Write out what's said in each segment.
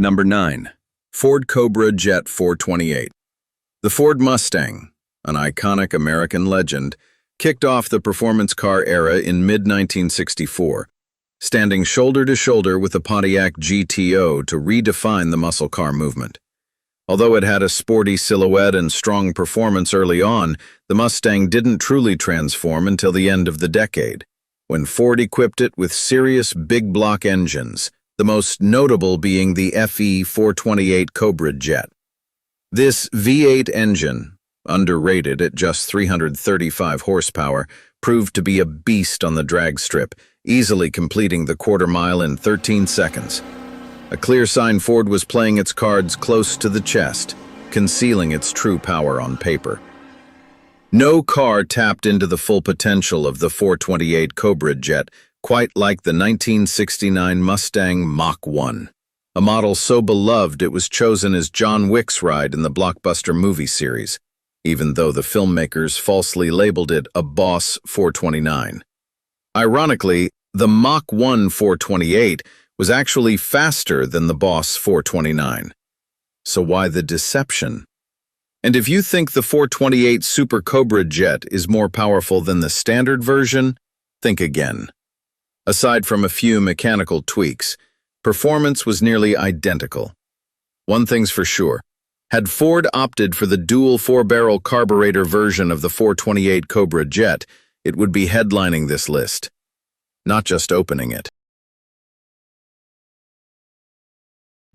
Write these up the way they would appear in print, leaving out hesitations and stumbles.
Number 9. Ford Cobra Jet 428. The Ford Mustang, an iconic American legend, kicked off the performance car era in mid-1964, standing shoulder to shoulder with the Pontiac GTO to redefine the muscle car movement. Although it had a sporty silhouette and strong performance early on, the Mustang didn't truly transform until the end of the decade, when Ford equipped it with serious big block engines, the most notable being the FE 428 Cobra Jet. This V8 engine, underrated at just 335 horsepower, proved to be a beast on the drag strip, easily completing the quarter mile in 13 seconds. A clear sign Ford was playing its cards close to the chest, concealing its true power on paper. No car tapped into the full potential of the 428 Cobra Jet quite like the 1969 Mustang Mach 1, a model so beloved it was chosen as John Wick's ride in the blockbuster movie series, even though the filmmakers falsely labeled it a Boss 429. Ironically, the Mach 1 428 was actually faster than the Boss 429. So why the deception? And if you think the 428 Super Cobra Jet is more powerful than the standard version, think again. Aside from a few mechanical tweaks, performance was nearly identical. One thing's for sure, had Ford opted for the dual 4-barrel carburetor version of the 428 Cobra Jet, it would be headlining this list, not just opening it.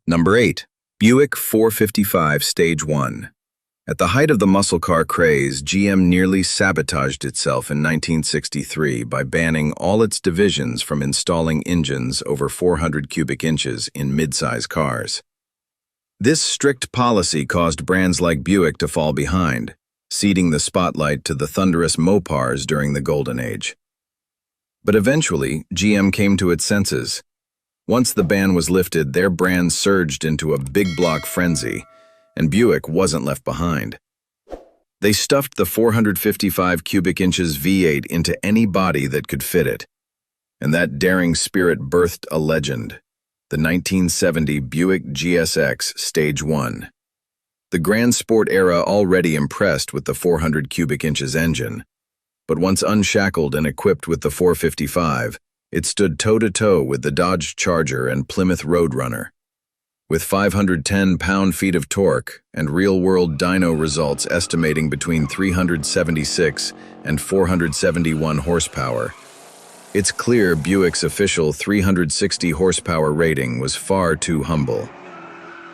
Number 8. Buick 455 Stage 1. At the height of the muscle car craze, GM nearly sabotaged itself in 1963 by banning all its divisions from installing engines over 400 cubic inches in midsize cars. This strict policy caused brands like Buick to fall behind, ceding the spotlight to the thunderous Mopars during the Golden Age. But eventually, GM came to its senses. Once the ban was lifted, their brand surged into a big block frenzy, and Buick wasn't left behind. They stuffed the 455 cubic inches V8 into any body that could fit it, and that daring spirit birthed a legend, the 1970 Buick GSX Stage 1. The Grand Sport era already impressed with the 400 cubic inches engine, but once unshackled and equipped with the 455, it stood toe-to-toe with the Dodge Charger and Plymouth Roadrunner. With 510 pound-feet of torque and real-world dyno results estimating between 376 and 471 horsepower, it's clear Buick's official 360 horsepower rating was far too humble.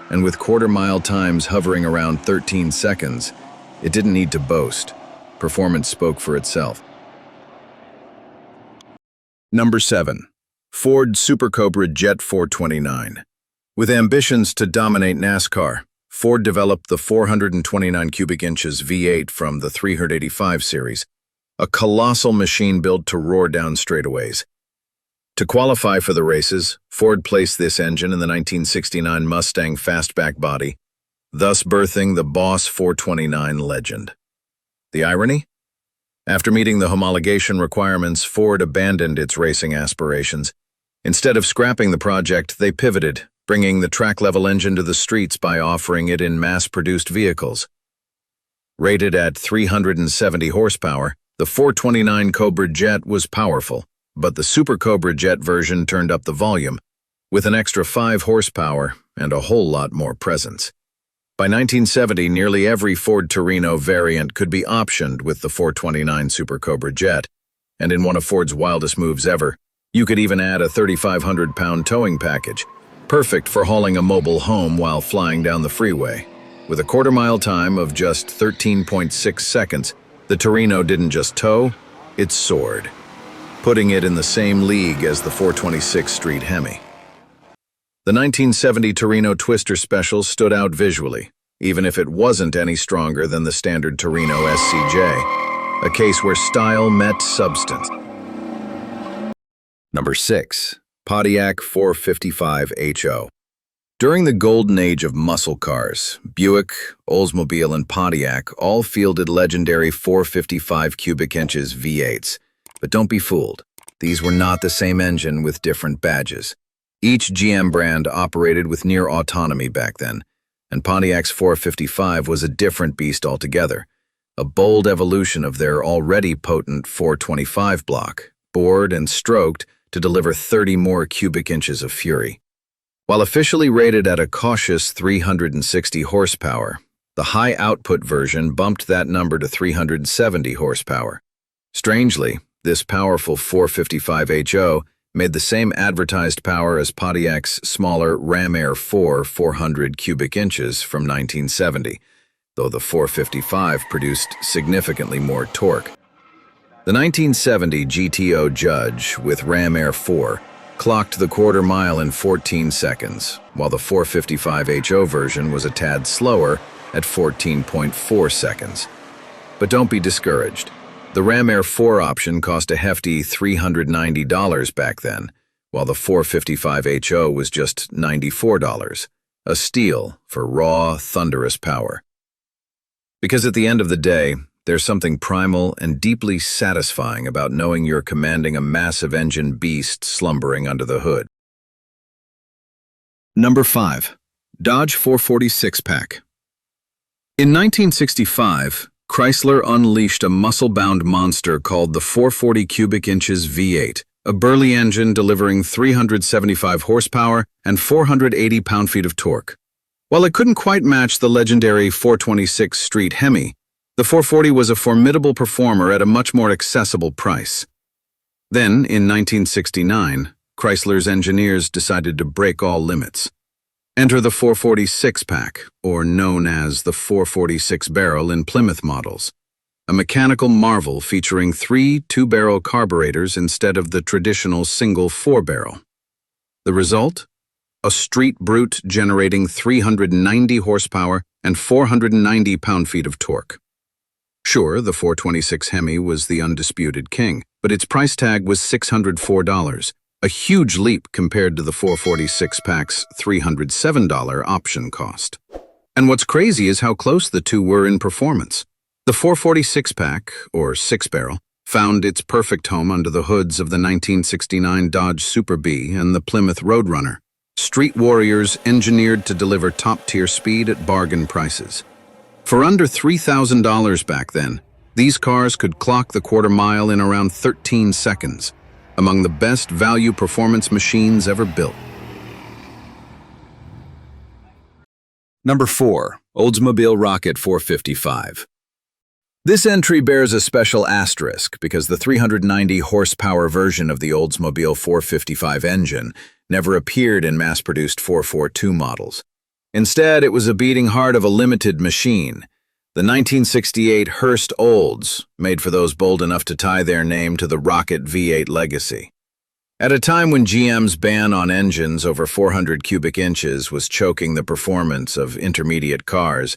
And with quarter-mile times hovering around 13 seconds, it didn't need to boast. Performance spoke for itself. Number 7. Ford Super Cobra Jet 429. With ambitions to dominate NASCAR, Ford developed the 429 cubic inches V8 from the 385 series, a colossal machine built to roar down straightaways. To qualify for the races, Ford placed this engine in the 1969 Mustang fastback body, thus birthing the Boss 429 legend. The irony? After meeting the homologation requirements, Ford abandoned its racing aspirations. Instead of scrapping the project, they pivoted, bringing the track-level engine to the streets by offering it in mass-produced vehicles. Rated at 370 horsepower, the 429 Cobra Jet was powerful, but the Super Cobra Jet version turned up the volume, with an extra 5 horsepower and a whole lot more presence. By 1970, nearly every Ford Torino variant could be optioned with the 429 Super Cobra Jet, and in one of Ford's wildest moves ever, you could even add a 3,500-pound towing package, perfect for hauling a mobile home while flying down the freeway. With a quarter-mile time of just 13.6 seconds, the Torino didn't just tow, it soared, putting it in the same league as the 426 Street Hemi. The 1970 Torino Twister Special stood out visually, even if it wasn't any stronger than the standard Torino SCJ, a case where style met substance. Number 6. Pontiac 455 HO. During the golden age of muscle cars, Buick, Oldsmobile, and Pontiac all fielded legendary 455 cubic inches V8s. But don't be fooled. These were not the same engine with different badges. Each GM brand operated with near autonomy back then, and Pontiac's 455 was a different beast altogether, a bold evolution of their already potent 425 block, bored and stroked to deliver 30 more cubic inches of fury. While officially rated at a cautious 360 horsepower, the high-output version bumped that number to 370 horsepower. Strangely, this powerful 455 HO made the same advertised power as Pontiac's smaller Ram Air 4 400 cubic inches from 1970, though the 455 produced significantly more torque. The 1970 GTO Judge with Ram Air 4 clocked the quarter mile in 14 seconds, while the 455 HO version was a tad slower at 14.4 seconds. But don't be discouraged. The Ram Air 4 option cost a hefty $390 back then, while the 455 HO was just $94, a steal for raw, thunderous power. Because at the end of the day, there's something primal and deeply satisfying about knowing you're commanding a massive engine beast slumbering under the hood. Number 5. Dodge 440 six-pack. In 1965, Chrysler unleashed a muscle-bound monster called the 440 cubic inches V8, a burly engine delivering 375 horsepower and 480 pound-feet of torque. While it couldn't quite match the legendary 426 Street Hemi, the 440 was a formidable performer at a much more accessible price. Then, in 1969, Chrysler's engineers decided to break all limits. Enter the 440 six-pack, or known as the 446 barrel in Plymouth models, a mechanical marvel featuring 3 two-barrel carburetors instead of the traditional single 4-barrel. The result? A street brute generating 390 horsepower and 490 pound-feet of torque. Sure, the 426 Hemi was the undisputed king, but its price tag was $604, a huge leap compared to the 440 six-pack's $307 option cost. And what's crazy is how close the two were in performance. The 440 six-pack, or six-barrel, found its perfect home under the hoods of the 1969 Dodge Super Bee and the Plymouth Roadrunner, street warriors engineered to deliver top-tier speed at bargain prices. For under $3,000 back then, these cars could clock the quarter mile in around 13 seconds, among the best value performance machines ever built. Number 4. Oldsmobile Rocket 455. This entry bears a special asterisk because the 390 horsepower version of the Oldsmobile 455 engine never appeared in mass-produced 442 models. Instead, it was a beating heart of a limited machine, the 1968 Hearst Olds, made for those bold enough to tie their name to the Rocket V8 legacy. At a time when GM's ban on engines over 400 cubic inches was choking the performance of intermediate cars,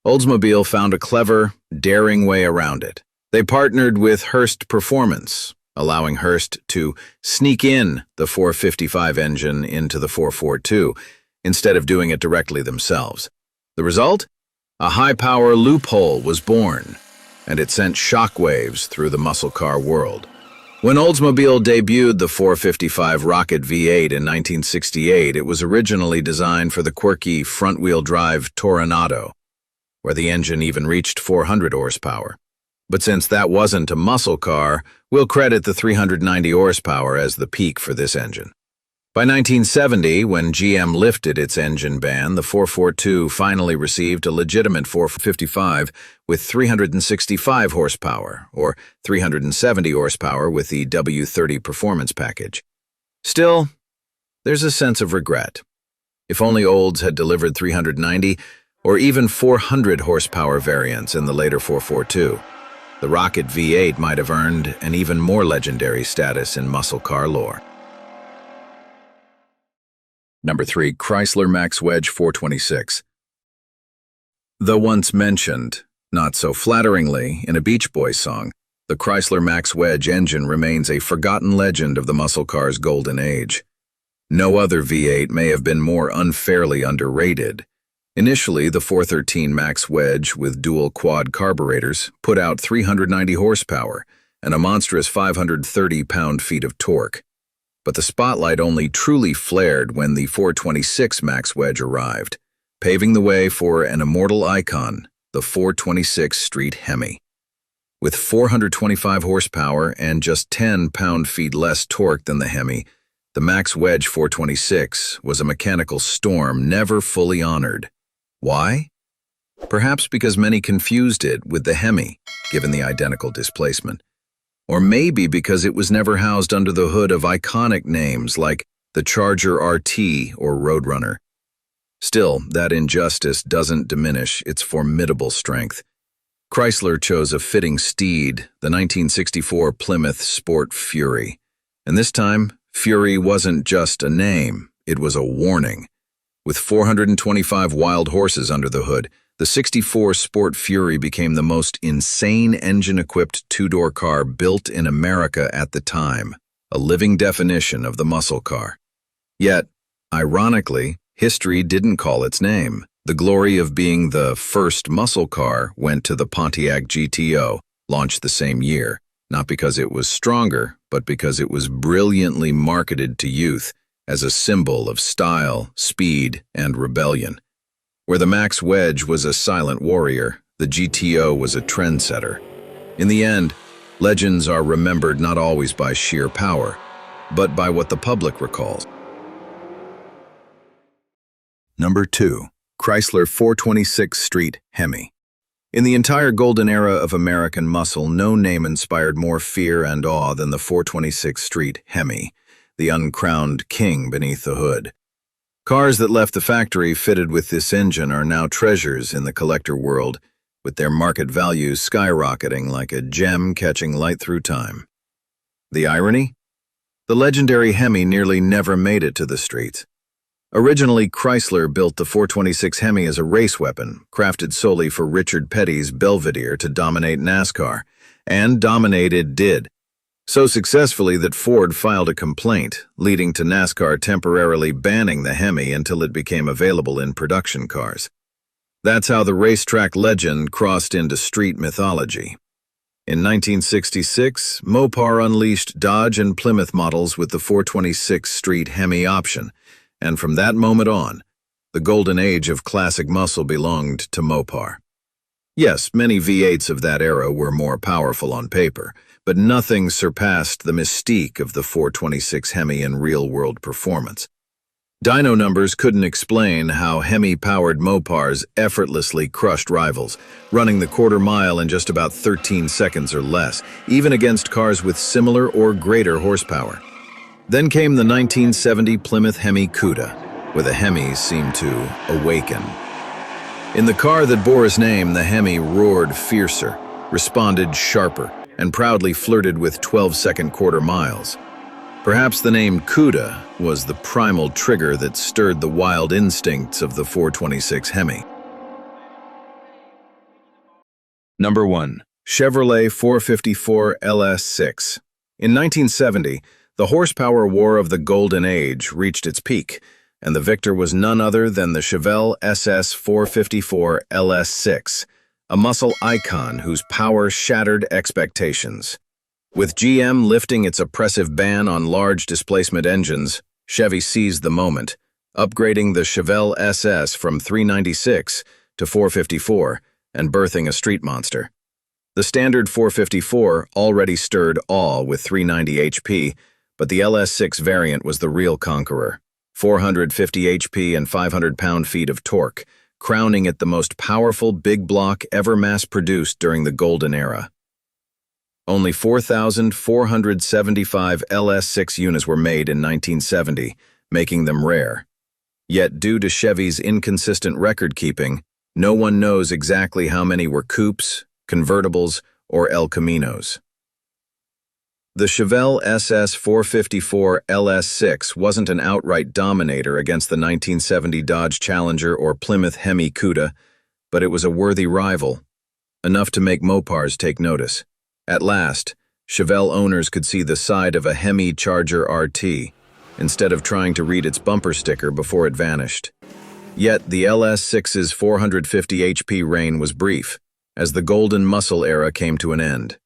Oldsmobile found a clever, daring way around it. They partnered with Hearst Performance, allowing Hearst to sneak in the 455 engine into the 442, instead of doing it directly themselves. The result? A high-power loophole was born, and it sent shockwaves through the muscle car world. When Oldsmobile debuted the 455 Rocket V8 in 1968, it was originally designed for the quirky front-wheel drive Toronado, where the engine even reached 400 horsepower. But since that wasn't a muscle car, we'll credit the 390 horsepower as the peak for this engine. By 1970, when GM lifted its engine ban, the 442 finally received a legitimate 455 with 365 horsepower, or 370 horsepower with the W30 performance package. Still, there's a sense of regret. If only Olds had delivered 390 or even 400 horsepower variants in the later 442, the Rocket V8 might have earned an even more legendary status in muscle car lore. Number 3. Chrysler Max Wedge 426. Though once mentioned, not so flatteringly, in a Beach Boys song, the Chrysler Max Wedge engine remains a forgotten legend of the muscle car's golden age. No other V8 may have been more unfairly underrated. Initially, the 413 Max Wedge with dual quad carburetors put out 390 horsepower and a monstrous 530 pound-feet of torque. But the spotlight only truly flared when the 426 Max Wedge arrived, paving the way for an immortal icon, the 426 Street Hemi. With 425 horsepower and just 10 pound-feet less torque than the Hemi, the Max Wedge 426 was a mechanical storm never fully honored. Why? Perhaps because many confused it with the Hemi, given the identical displacement. Or maybe because it was never housed under the hood of iconic names like the Charger RT or Roadrunner. Still, that injustice doesn't diminish its formidable strength. Chrysler chose a fitting steed, the 1964 Plymouth Sport Fury. And this time, Fury wasn't just a name, it was a warning. With 425 wild horses under the hood, the '64 Sport Fury became the most insane engine-equipped two-door car built in America at the time, a living definition of the muscle car. Yet, ironically, history didn't call its name. The glory of being the first muscle car went to the Pontiac GTO, launched the same year, not because it was stronger, but because it was brilliantly marketed to youth as a symbol of style, speed, and rebellion. Where the Max Wedge was a silent warrior, the GTO was a trendsetter. In the end, legends are remembered not always by sheer power, but by what the public recalls. Number 2. Chrysler 426 Street Hemi. In the entire golden era of American muscle, no name inspired more fear and awe than the 426 Street Hemi, the uncrowned king beneath the hood. Cars that left the factory fitted with this engine are now treasures in the collector world, with their market values skyrocketing like a gem catching light through time. The irony? The legendary Hemi nearly never made it to the streets. Originally, Chrysler built the 426 Hemi as a race weapon, crafted solely for Richard Petty's Belvedere to dominate NASCAR, and dominate it did. So successfully that Ford filed a complaint, leading to NASCAR temporarily banning the Hemi until it became available in production cars. That's how the racetrack legend crossed into street mythology. In 1966, Mopar unleashed Dodge and Plymouth models with the 426 Street Hemi option, and from that moment on, the golden age of classic muscle belonged to Mopar. Yes, many V8s of that era were more powerful on paper, but nothing surpassed the mystique of the 426 Hemi in real-world performance. Dyno numbers couldn't explain how Hemi-powered Mopars effortlessly crushed rivals, running the quarter mile in just about 13 seconds or less, even against cars with similar or greater horsepower. Then came the 1970 Plymouth Hemi Cuda, where the Hemis seemed to awaken. In the car that bore his name, the Hemi roared fiercer, responded sharper, and proudly flirted with 12-second quarter miles. Perhaps the name Cuda was the primal trigger that stirred the wild instincts of the 426 Hemi. Number 1. Chevrolet 454 LS6. In 1970, the horsepower war of the Golden Age reached its peak, and the victor was none other than the Chevelle SS 454 LS6, a muscle icon whose power shattered expectations. With GM lifting its oppressive ban on large displacement engines, Chevy seized the moment, upgrading the Chevelle SS from 396 to 454 and birthing a street monster. The standard 454 already stirred awe with 390 HP, but the LS6 variant was the real conqueror. 450 HP and 500 pound-feet of torque, crowning it the most powerful big block ever mass-produced during the Golden Era. Only 4,475 LS6 units were made in 1970, making them rare. Yet due to Chevy's inconsistent record-keeping, no one knows exactly how many were coupes, convertibles, or El Caminos. The Chevelle SS 454 LS6 wasn't an outright dominator against the 1970 Dodge Challenger or Plymouth Hemi Cuda, but it was a worthy rival, enough to make Mopars take notice. At last, Chevelle owners could see the side of a Hemi Charger RT, instead of trying to read its bumper sticker before it vanished. Yet the LS6's 450 HP reign was brief, as the golden muscle era came to an end.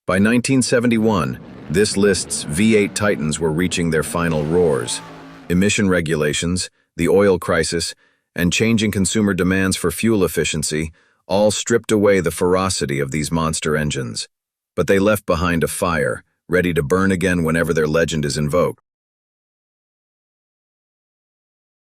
By 1971, This list's V8 titans were reaching their final roars. Emission regulations, the oil crisis, and changing consumer demands for fuel efficiency all stripped away the ferocity of these monster engines. But they left behind a fire, ready to burn again whenever their legend is invoked.